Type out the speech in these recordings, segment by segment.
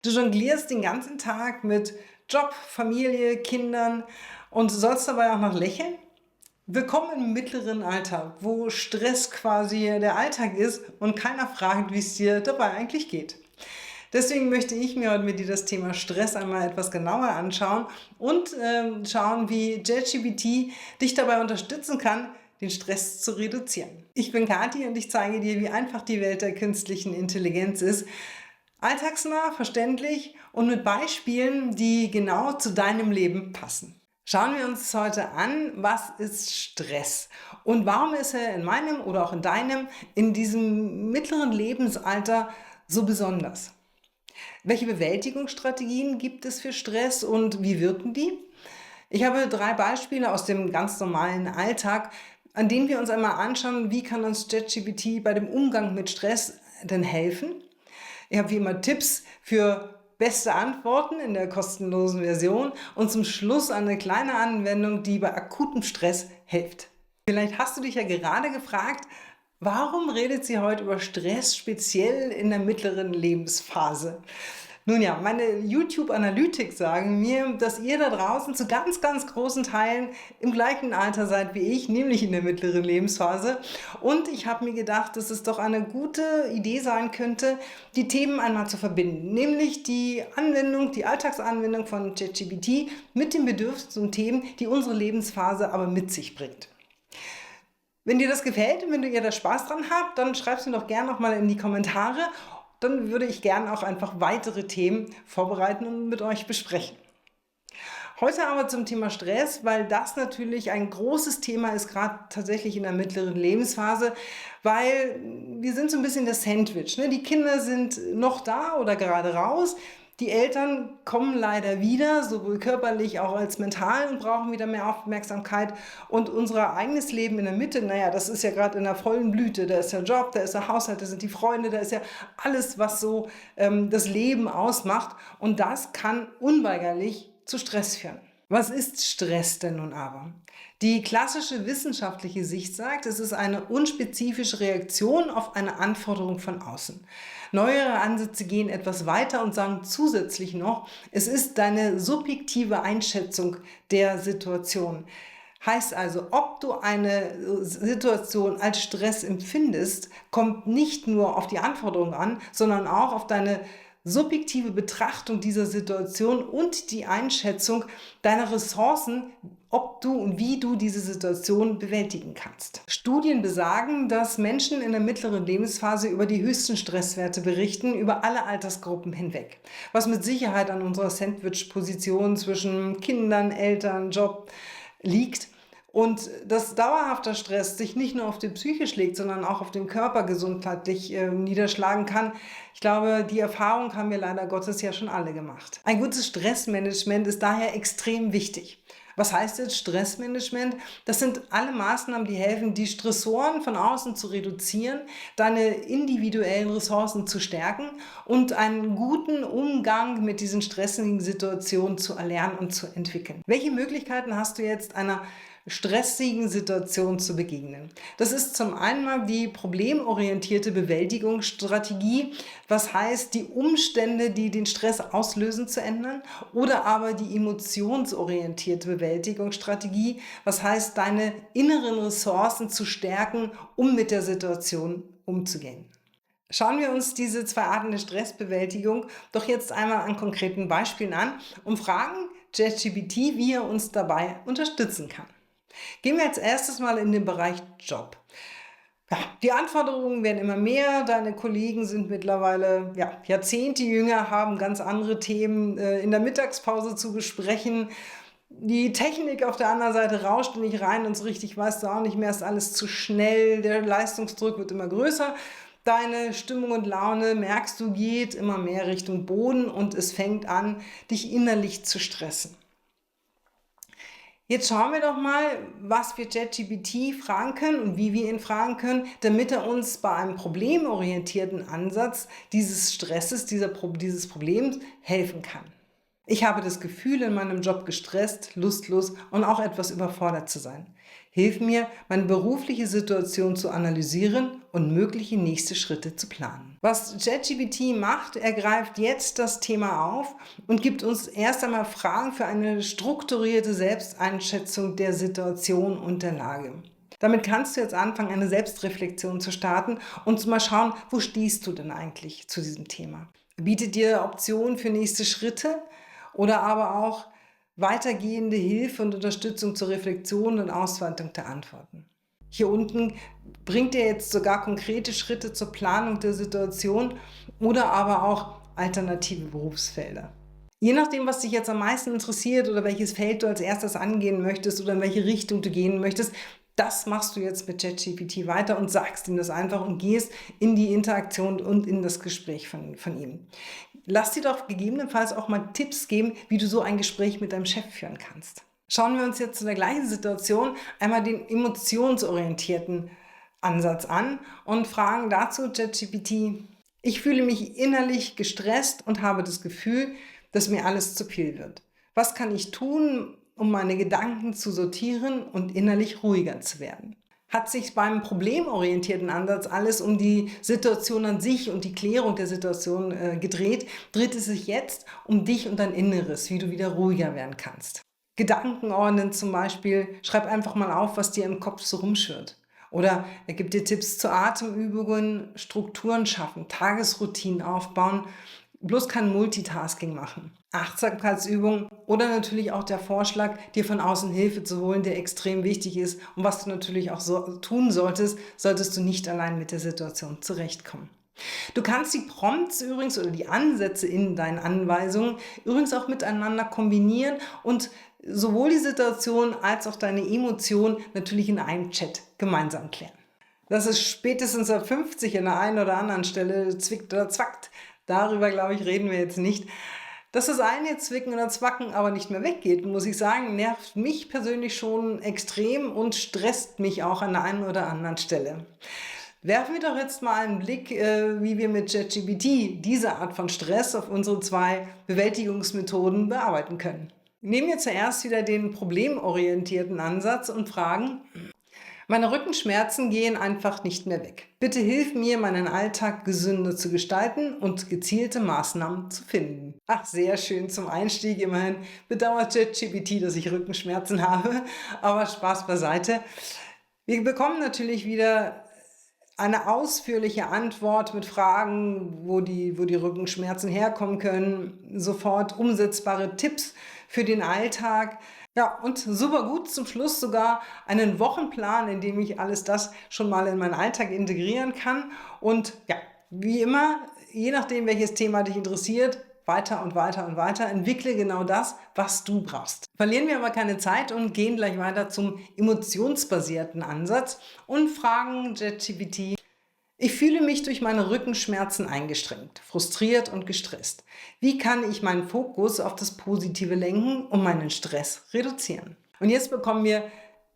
Du jonglierst den ganzen Tag mit Job, Familie, Kindern und sollst dabei auch noch lächeln? Willkommen im mittleren Alter, wo Stress quasi der Alltag ist und keiner fragt, wie es dir dabei eigentlich geht. Deswegen möchte ich mir heute mit dir das Thema Stress einmal etwas genauer anschauen und schauen, wie JetGPT dich dabei unterstützen kann, den Stress zu reduzieren. Ich bin Kathi und ich zeige dir, wie einfach die Welt der künstlichen Intelligenz ist. Alltagsnah, verständlich und mit Beispielen, die genau zu deinem Leben passen. Schauen wir uns heute an, was ist Stress und warum ist er in meinem oder auch in deinem, in diesem mittleren Lebensalter so besonders? Welche Bewältigungsstrategien gibt es für Stress und wie wirken die? Ich habe 3 Beispiele aus dem ganz normalen Alltag, an denen wir uns einmal anschauen, wie kann uns ChatGPT bei dem Umgang mit Stress denn helfen. Ich habe wie immer Tipps für beste Antworten in der kostenlosen Version und zum Schluss eine kleine Anwendung, die bei akutem Stress hilft. Vielleicht hast du dich ja gerade gefragt, warum redet sie heute über Stress speziell in der mittleren Lebensphase? Nun ja, meine YouTube-Analytics sagen mir, dass ihr da draußen zu ganz, ganz großen Teilen im gleichen Alter seid wie ich, nämlich in der mittleren Lebensphase. Und ich habe mir gedacht, dass es doch eine gute Idee sein könnte, die Themen einmal zu verbinden. Nämlich die Anwendung, die Alltagsanwendung von ChatGPT mit den Bedürfnissen und Themen, die unsere Lebensphase aber mit sich bringt. Wenn dir das gefällt und wenn ihr da Spaß dran habt, dann schreibt es mir doch gerne nochmal in die Kommentare. Dann würde ich gerne auch einfach weitere Themen vorbereiten und mit euch besprechen. Heute aber zum Thema Stress, weil das natürlich ein großes Thema ist, gerade tatsächlich in der mittleren Lebensphase, weil wir sind so ein bisschen das Sandwich. Ne? Die Kinder sind noch da oder gerade raus. Die Eltern kommen leider wieder, sowohl körperlich auch als mental und brauchen wieder mehr Aufmerksamkeit. Und unser eigenes Leben in der Mitte, naja, das ist ja gerade in der vollen Blüte. Da ist der Job, da ist der Haushalt, da sind die Freunde, da ist ja alles, was so das Leben ausmacht. Und das kann unweigerlich zu Stress führen. Was ist Stress denn nun aber? Die klassische wissenschaftliche Sicht sagt, es ist eine unspezifische Reaktion auf eine Anforderung von außen. Neuere Ansätze gehen etwas weiter und sagen zusätzlich noch, es ist deine subjektive Einschätzung der Situation. Heißt also, ob du eine Situation als Stress empfindest, kommt nicht nur auf die Anforderung an, sondern auch auf deine subjektive Betrachtung dieser Situation und die Einschätzung deiner Ressourcen, ob du und wie du diese Situation bewältigen kannst. Studien besagen, dass Menschen in der mittleren Lebensphase über die höchsten Stresswerte berichten, über alle Altersgruppen hinweg. Was mit Sicherheit an unserer Sandwich-Position zwischen Kindern, Eltern, Job liegt. Und dass dauerhafter Stress sich nicht nur auf die Psyche schlägt, sondern auch auf den Körper gesundheitlich niederschlagen kann. Ich glaube, die Erfahrung haben wir leider Gottes ja schon alle gemacht. Ein gutes Stressmanagement ist daher extrem wichtig. Was heißt jetzt Stressmanagement? Das sind alle Maßnahmen, die helfen, die Stressoren von außen zu reduzieren, deine individuellen Ressourcen zu stärken und einen guten Umgang mit diesen stressigen Situationen zu erlernen und zu entwickeln. Welche Möglichkeiten hast du jetzt einer stressigen Situation zu begegnen? Das ist zum einen mal die problemorientierte Bewältigungsstrategie, was heißt, die Umstände, die den Stress auslösen, zu ändern, oder aber die emotionsorientierte Bewältigungsstrategie, was heißt, deine inneren Ressourcen zu stärken, um mit der Situation umzugehen. Schauen wir uns diese 2 Arten der Stressbewältigung doch jetzt einmal an konkreten Beispielen an und fragen ChatGPT, wie er uns dabei unterstützen kann. Gehen wir als erstes mal in den Bereich Job. Ja, die Anforderungen werden immer mehr, deine Kollegen sind mittlerweile Jahrzehnte jünger, haben ganz andere Themen in der Mittagspause zu besprechen. Die Technik auf der anderen Seite rauscht nicht rein und so richtig weißt du auch nicht mehr, ist alles zu schnell, der Leistungsdruck wird immer größer. Deine Stimmung und Laune, merkst du, geht immer mehr Richtung Boden und es fängt an, dich innerlich zu stressen. Jetzt schauen wir doch mal, was wir ChatGPT fragen können und wie wir ihn fragen können, damit er uns bei einem problemorientierten Ansatz dieses Stresses, dieses Problems helfen kann. Ich habe das Gefühl, in meinem Job gestresst, lustlos und auch etwas überfordert zu sein. Hilf mir, meine berufliche Situation zu analysieren und mögliche nächste Schritte zu planen. Was ChatGPT macht, er greift jetzt das Thema auf und gibt uns erst einmal Fragen für eine strukturierte Selbsteinschätzung der Situation und der Lage. Damit kannst du jetzt anfangen, eine Selbstreflexion zu starten und mal schauen, wo stehst du denn eigentlich zu diesem Thema. Bietet dir Optionen für nächste Schritte oder aber auch weitergehende Hilfe und Unterstützung zur Reflexion und Ausweitung der Antworten. Hier unten bringt dir jetzt sogar konkrete Schritte zur Planung der Situation oder aber auch alternative Berufsfelder. Je nachdem, was dich jetzt am meisten interessiert oder welches Feld du als erstes angehen möchtest oder in welche Richtung du gehen möchtest, das machst du jetzt mit ChatGPT weiter und sagst ihm das einfach und gehst in die Interaktion und in das Gespräch von ihm. Lass dir doch gegebenenfalls auch mal Tipps geben, wie du so ein Gespräch mit deinem Chef führen kannst. Schauen wir uns jetzt zu der gleichen Situation einmal den emotionsorientierten Ansatz an und fragen dazu ChatGPT: Ich fühle mich innerlich gestresst und habe das Gefühl, dass mir alles zu viel wird. Was kann ich tun, um meine Gedanken zu sortieren und innerlich ruhiger zu werden? Hat sich beim problemorientierten Ansatz alles um die Situation an sich und die Klärung der Situation gedreht, dreht es sich jetzt um dich und dein Inneres, wie du wieder ruhiger werden kannst. Gedanken ordnen zum Beispiel, schreib einfach mal auf, was dir im Kopf so rumschwirrt. Oder er gibt dir Tipps zu Atemübungen, Strukturen schaffen, Tagesroutinen aufbauen, bloß kein Multitasking machen. Achtsamkeitsübungen oder natürlich auch der Vorschlag, dir von außen Hilfe zu holen, der extrem wichtig ist und was du natürlich auch so tun solltest, solltest du nicht allein mit der Situation zurechtkommen. Du kannst die Prompts übrigens oder die Ansätze in deinen Anweisungen übrigens auch miteinander kombinieren und sowohl die Situation als auch deine Emotionen natürlich in einem Chat gemeinsam klären. Dass es spätestens ab 50 an der einen oder anderen Stelle zwickt oder zwackt, darüber, glaube ich, reden wir jetzt nicht. Dass das eine Zwicken oder Zwacken aber nicht mehr weggeht, muss ich sagen, nervt mich persönlich schon extrem und stresst mich auch an der einen oder anderen Stelle. Werfen wir doch jetzt mal einen Blick, wie wir mit ChatGPT diese Art von Stress auf unsere 2 Bewältigungsmethoden bearbeiten können. Nehmen wir zuerst wieder den problemorientierten Ansatz und fragen: Meine Rückenschmerzen gehen einfach nicht mehr weg. Bitte hilf mir, meinen Alltag gesünder zu gestalten und gezielte Maßnahmen zu finden. Ach, sehr schön zum Einstieg. Immerhin bedauert ChatGPT, dass ich Rückenschmerzen habe, aber Spaß beiseite. Wir bekommen natürlich wieder eine ausführliche Antwort mit Fragen, wo die Rückenschmerzen herkommen können, sofort umsetzbare Tipps für den Alltag. Ja, und super gut zum Schluss sogar einen Wochenplan, in dem ich alles das schon mal in meinen Alltag integrieren kann. Und ja, wie immer, je nachdem, welches Thema dich interessiert, weiter und weiter und weiter, entwickle genau das, was du brauchst. Verlieren wir aber keine Zeit und gehen gleich weiter zum emotionsbasierten Ansatz und fragen ChatGPT: Ich fühle mich durch meine Rückenschmerzen eingeschränkt, frustriert und gestresst. Wie kann ich meinen Fokus auf das Positive lenken und meinen Stress reduzieren? Und jetzt bekommen wir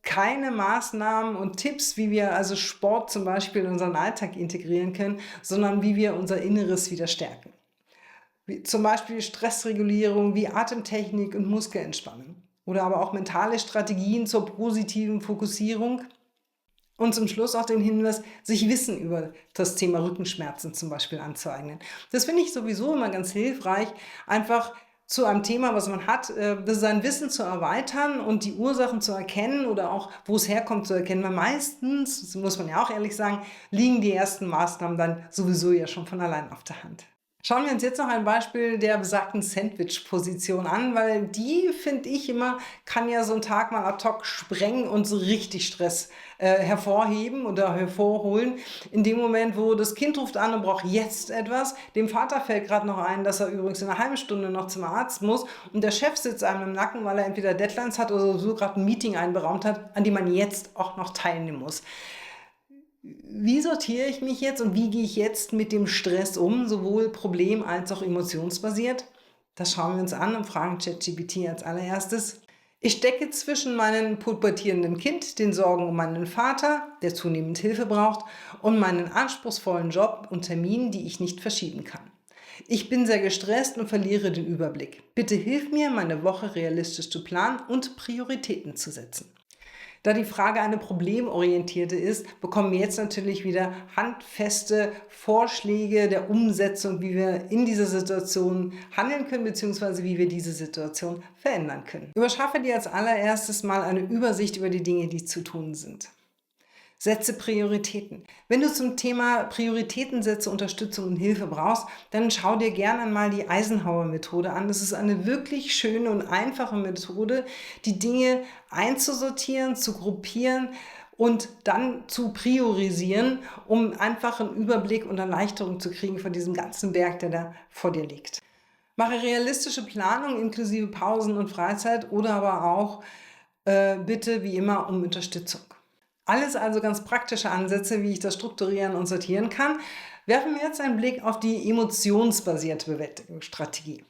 keine Maßnahmen und Tipps, wie wir also Sport zum Beispiel in unseren Alltag integrieren können, sondern wie wir unser Inneres wieder stärken. Wie zum Beispiel Stressregulierung, wie Atemtechnik und Muskelentspannung. Oder aber auch mentale Strategien zur positiven Fokussierung. Und zum Schluss auch den Hinweis, sich Wissen über das Thema Rückenschmerzen zum Beispiel anzueignen. Das finde ich sowieso immer ganz hilfreich, einfach zu einem Thema, was man hat, sein Wissen zu erweitern und die Ursachen zu erkennen oder auch, wo es herkommt, zu erkennen. Weil meistens, das muss man ja auch ehrlich sagen, liegen die ersten Maßnahmen dann sowieso ja schon von allein auf der Hand. Schauen wir uns jetzt noch ein Beispiel der besagten Sandwich-Position an, weil die, finde ich immer, kann ja so einen Tag mal ad hoc sprengen und so richtig Stress hervorheben oder hervorholen. In dem Moment, wo das Kind ruft an und braucht jetzt etwas, dem Vater fällt gerade noch ein, dass er übrigens in einer halben Stunde noch zum Arzt muss und der Chef sitzt einem im Nacken, weil er entweder Deadlines hat oder so gerade ein Meeting einberaumt hat, an dem man jetzt auch noch teilnehmen muss. Wie sortiere ich mich jetzt und wie gehe ich jetzt mit dem Stress um, sowohl problem- als auch emotionsbasiert? Das schauen wir uns an und fragen ChatGPT als allererstes. Ich stecke zwischen meinem pubertierenden Kind, den Sorgen um meinen Vater, der zunehmend Hilfe braucht, und meinen anspruchsvollen Job und Terminen, die ich nicht verschieben kann. Ich bin sehr gestresst und verliere den Überblick. Bitte hilf mir, meine Woche realistisch zu planen und Prioritäten zu setzen. Da die Frage eine problemorientierte ist, bekommen wir jetzt natürlich wieder handfeste Vorschläge der Umsetzung, wie wir in dieser Situation handeln können, beziehungsweise wie wir diese Situation verändern können. Überschaffe dir als allererstes mal eine Übersicht über die Dinge, die zu tun sind. Setze Prioritäten. Wenn du zum Thema Prioritätensätze, Unterstützung und Hilfe brauchst, dann schau dir gerne einmal die Eisenhower-Methode an. Das ist eine wirklich schöne und einfache Methode, die Dinge einzusortieren, zu gruppieren und dann zu priorisieren, um einfach einen Überblick und Erleichterung zu kriegen von diesem ganzen Berg, der da vor dir liegt. Mache realistische Planung inklusive Pausen und Freizeit oder aber auch bitte wie immer um Unterstützung. Alles also ganz praktische Ansätze, wie ich das strukturieren und sortieren kann. Werfen wir jetzt einen Blick auf die emotionsbasierte Bewältigungsstrategie.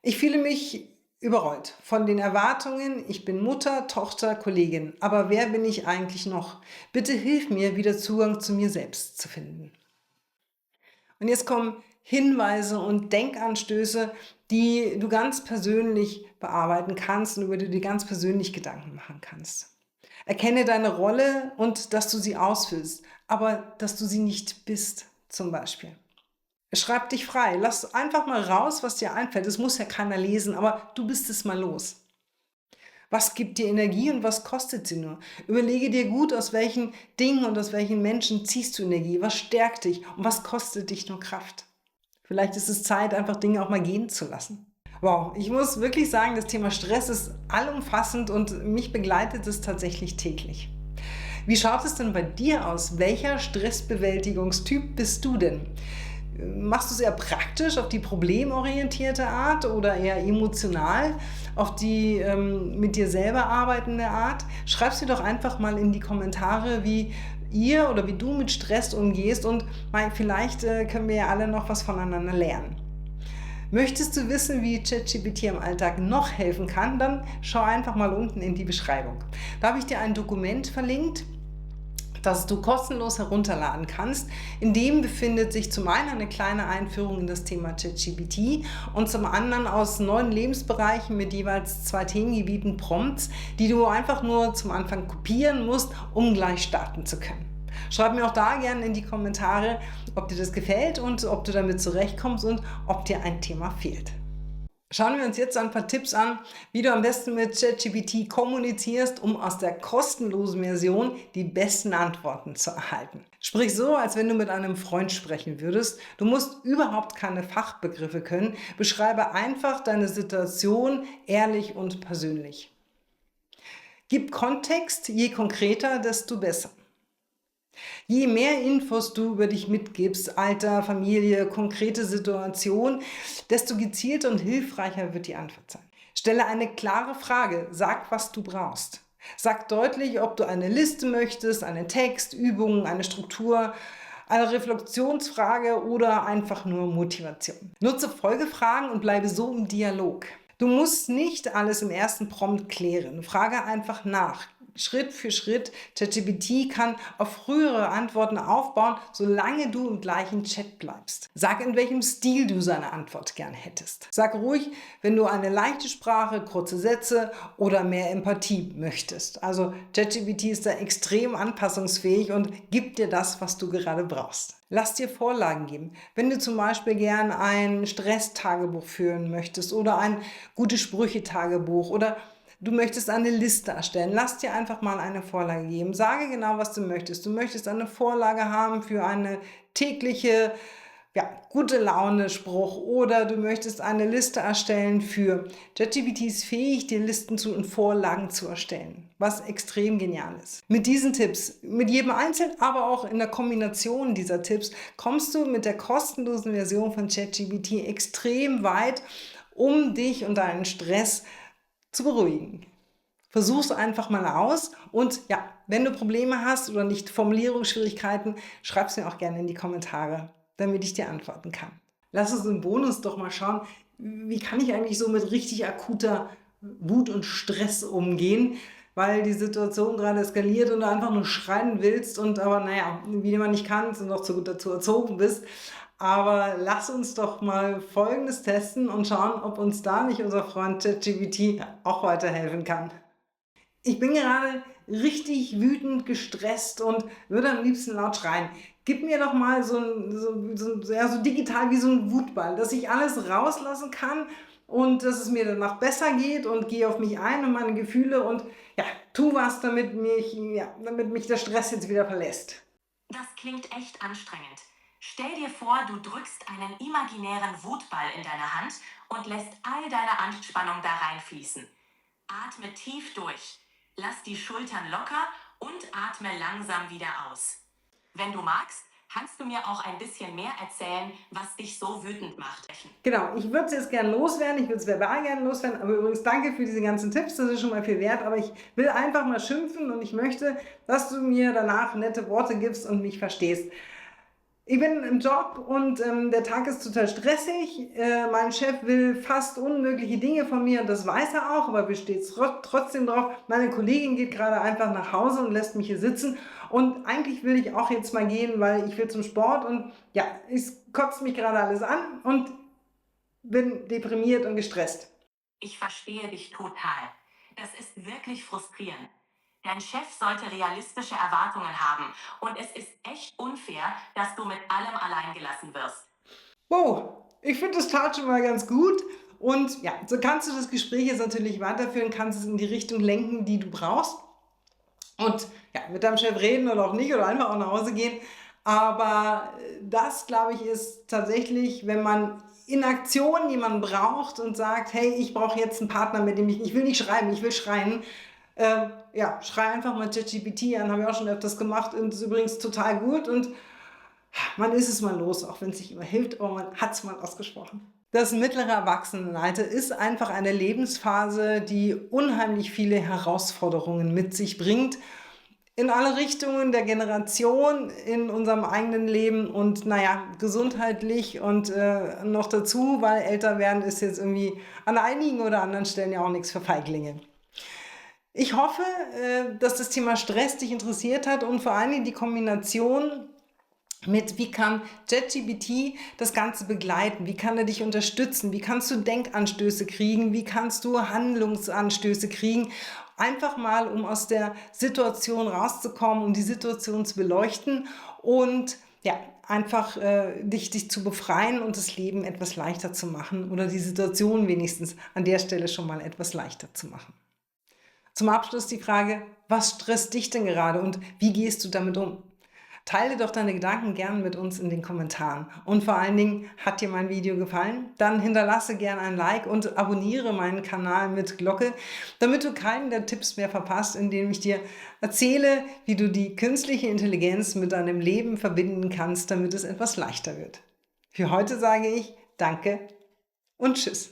Ich fühle mich überrollt von den Erwartungen, ich bin Mutter, Tochter, Kollegin. Aber wer bin ich eigentlich noch? Bitte hilf mir, wieder Zugang zu mir selbst zu finden. Und jetzt kommen Hinweise und Denkanstöße, die du ganz persönlich bearbeiten kannst und über die du dir ganz persönlich Gedanken machen kannst. Erkenne deine Rolle und dass du sie ausfüllst, aber dass du sie nicht bist, zum Beispiel. Schreib dich frei, lass einfach mal raus, was dir einfällt. Es muss ja keiner lesen, aber du bist es mal los. Was gibt dir Energie und was kostet sie nur? Überlege dir gut, aus welchen Dingen und aus welchen Menschen ziehst du Energie, was stärkt dich und was kostet dich nur Kraft. Vielleicht ist es Zeit, einfach Dinge auch mal gehen zu lassen. Wow, ich muss wirklich sagen, das Thema Stress ist allumfassend und mich begleitet es tatsächlich täglich. Wie schaut es denn bei dir aus? Welcher Stressbewältigungstyp bist du denn? Machst du es eher praktisch auf die problemorientierte Art oder eher emotional auf die mit dir selber arbeitende Art? Schreib sie doch einfach mal in die Kommentare, wie ihr oder wie du mit Stress umgehst und vielleicht können wir ja alle noch was voneinander lernen. Möchtest du wissen, wie ChatGPT im Alltag noch helfen kann, dann schau einfach mal unten in die Beschreibung. Da habe ich dir ein Dokument verlinkt, das du kostenlos herunterladen kannst. In dem befindet sich zum einen eine kleine Einführung in das Thema ChatGPT und zum anderen aus 9 Lebensbereichen mit jeweils 2 Themengebieten Prompts, die du einfach nur zum Anfang kopieren musst, um gleich starten zu können. Schreib mir auch da gerne in die Kommentare, ob dir das gefällt und ob du damit zurechtkommst und ob dir ein Thema fehlt. Schauen wir uns jetzt ein paar Tipps an, wie du am besten mit ChatGPT kommunizierst, um aus der kostenlosen Version die besten Antworten zu erhalten. Sprich so, als wenn du mit einem Freund sprechen würdest. Du musst überhaupt keine Fachbegriffe können. Beschreibe einfach deine Situation ehrlich und persönlich. Gib Kontext, je konkreter, desto besser. Je mehr Infos du über dich mitgibst, Alter, Familie, konkrete Situation, desto gezielter und hilfreicher wird die Antwort sein. Stelle eine klare Frage, sag, was du brauchst. Sag deutlich, ob du eine Liste möchtest, einen Text, Übungen, eine Struktur, eine Reflexionsfrage oder einfach nur Motivation. Nutze Folgefragen und bleibe so im Dialog. Du musst nicht alles im ersten Prompt klären. Frage einfach nach. Schritt für Schritt. ChatGPT kann auf frühere Antworten aufbauen, solange du im gleichen Chat bleibst. Sag, in welchem Stil du seine Antwort gern hättest. Sag ruhig, wenn du eine leichte Sprache, kurze Sätze oder mehr Empathie möchtest. Also ChatGPT ist da extrem anpassungsfähig und gibt dir das, was du gerade brauchst. Lass dir Vorlagen geben. Wenn du zum Beispiel gern ein Stress-Tagebuch führen möchtest oder ein Gute-Sprüche-Tagebuch oder du möchtest eine Liste erstellen. Lass dir einfach mal eine Vorlage geben. Sage genau, was du möchtest. Du möchtest eine Vorlage haben für eine tägliche, gute Laune-Spruch oder du möchtest eine Liste erstellen für ChatGPT ist fähig, dir Listen und Vorlagen zu erstellen, was extrem genial ist. Mit diesen Tipps, mit jedem einzeln, aber auch in der Kombination dieser Tipps, kommst du mit der kostenlosen Version von ChatGPT extrem weit, um dich und deinen Stress zu beruhigen. Versuch's einfach mal aus und wenn du Probleme hast oder nicht Formulierungsschwierigkeiten, schreib's mir auch gerne in die Kommentare, damit ich dir antworten kann. Lass uns im Bonus doch mal schauen, wie kann ich eigentlich so mit richtig akuter Wut und Stress umgehen, weil die Situation gerade eskaliert und du einfach nur schreien willst und aber wie man nicht kannst und auch zu gut dazu erzogen bist. Aber lass uns doch mal Folgendes testen und schauen, ob uns da nicht unser Freund ChatGPT auch weiterhelfen kann. Ich bin gerade richtig wütend, gestresst und würde am liebsten laut schreien. Gib mir doch mal so digital wie so ein Wutball, dass ich alles rauslassen kann und dass es mir danach besser geht, und gehe auf mich ein und meine Gefühle und ja, tu was, damit mich der Stress jetzt wieder verlässt. Das klingt echt anstrengend. Stell dir vor, du drückst einen imaginären Wutball in deine Hand und lässt all deine Anspannung da reinfließen. Atme tief durch. Lass die Schultern locker und atme langsam wieder aus. Wenn du magst, kannst du mir auch ein bisschen mehr erzählen, was dich so wütend macht. Genau, ich würde es jetzt gerne loswerden, ich würde es verbal gerne loswerden, aber übrigens danke für diese ganzen Tipps, das ist schon mal viel wert, aber ich will einfach mal schimpfen und ich möchte, dass du mir danach nette Worte gibst und mich verstehst. Ich bin im Job und der Tag ist total stressig. Mein Chef will fast unmögliche Dinge von mir und das weiß er auch, aber besteht trotzdem drauf. Meine Kollegin geht gerade einfach nach Hause und lässt mich hier sitzen. Und eigentlich will ich auch jetzt mal gehen, weil ich will zum Sport und ja, es kotzt mich gerade alles an und bin deprimiert und gestresst. Ich verstehe dich total. Das ist wirklich frustrierend. Dein Chef sollte realistische Erwartungen haben und es ist echt unfair, dass du mit allem allein gelassen wirst. Wow, ich finde, das tat schon mal ganz gut. Und ja, so kannst du das Gespräch jetzt natürlich weiterführen, kannst es in die Richtung lenken, die du brauchst. Und ja, mit deinem Chef reden oder auch nicht oder einfach auch nach Hause gehen. Aber das, glaube ich, ist tatsächlich, wenn man in Aktion jemanden braucht und sagt, hey, ich brauche jetzt einen Partner, mit dem ich will nicht schreiben, ich will schreien. Ja, schrei einfach mal ChatGPT an, habe ich auch schon öfters gemacht und ist übrigens total gut. Und man ist es mal los, auch wenn es nicht immer hilft, aber man hat es mal ausgesprochen. Das mittlere Erwachsenenalter ist einfach eine Lebensphase, die unheimlich viele Herausforderungen mit sich bringt. In alle Richtungen der Generation, in unserem eigenen Leben und naja, gesundheitlich und noch dazu, weil älter werden ist jetzt irgendwie an einigen oder anderen Stellen ja auch nichts für Feiglinge. Ich hoffe, dass das Thema Stress dich interessiert hat und vor allen Dingen die Kombination mit, wie kann ChatGPT das Ganze begleiten, wie kann er dich unterstützen, wie kannst du Denkanstöße kriegen, wie kannst du Handlungsanstöße kriegen, einfach mal, um aus der Situation rauszukommen, um die Situation zu beleuchten und ja, einfach dich zu befreien und das Leben etwas leichter zu machen oder die Situation wenigstens an der Stelle schon mal etwas leichter zu machen. Zum Abschluss die Frage, was stresst dich denn gerade und wie gehst du damit um? Teile doch deine Gedanken gern mit uns in den Kommentaren. Und vor allen Dingen, hat dir mein Video gefallen? Dann hinterlasse gerne ein Like und abonniere meinen Kanal mit Glocke, damit du keinen der Tipps mehr verpasst, indem ich dir erzähle, wie du die künstliche Intelligenz mit deinem Leben verbinden kannst, damit es etwas leichter wird. Für heute sage ich Danke und Tschüss.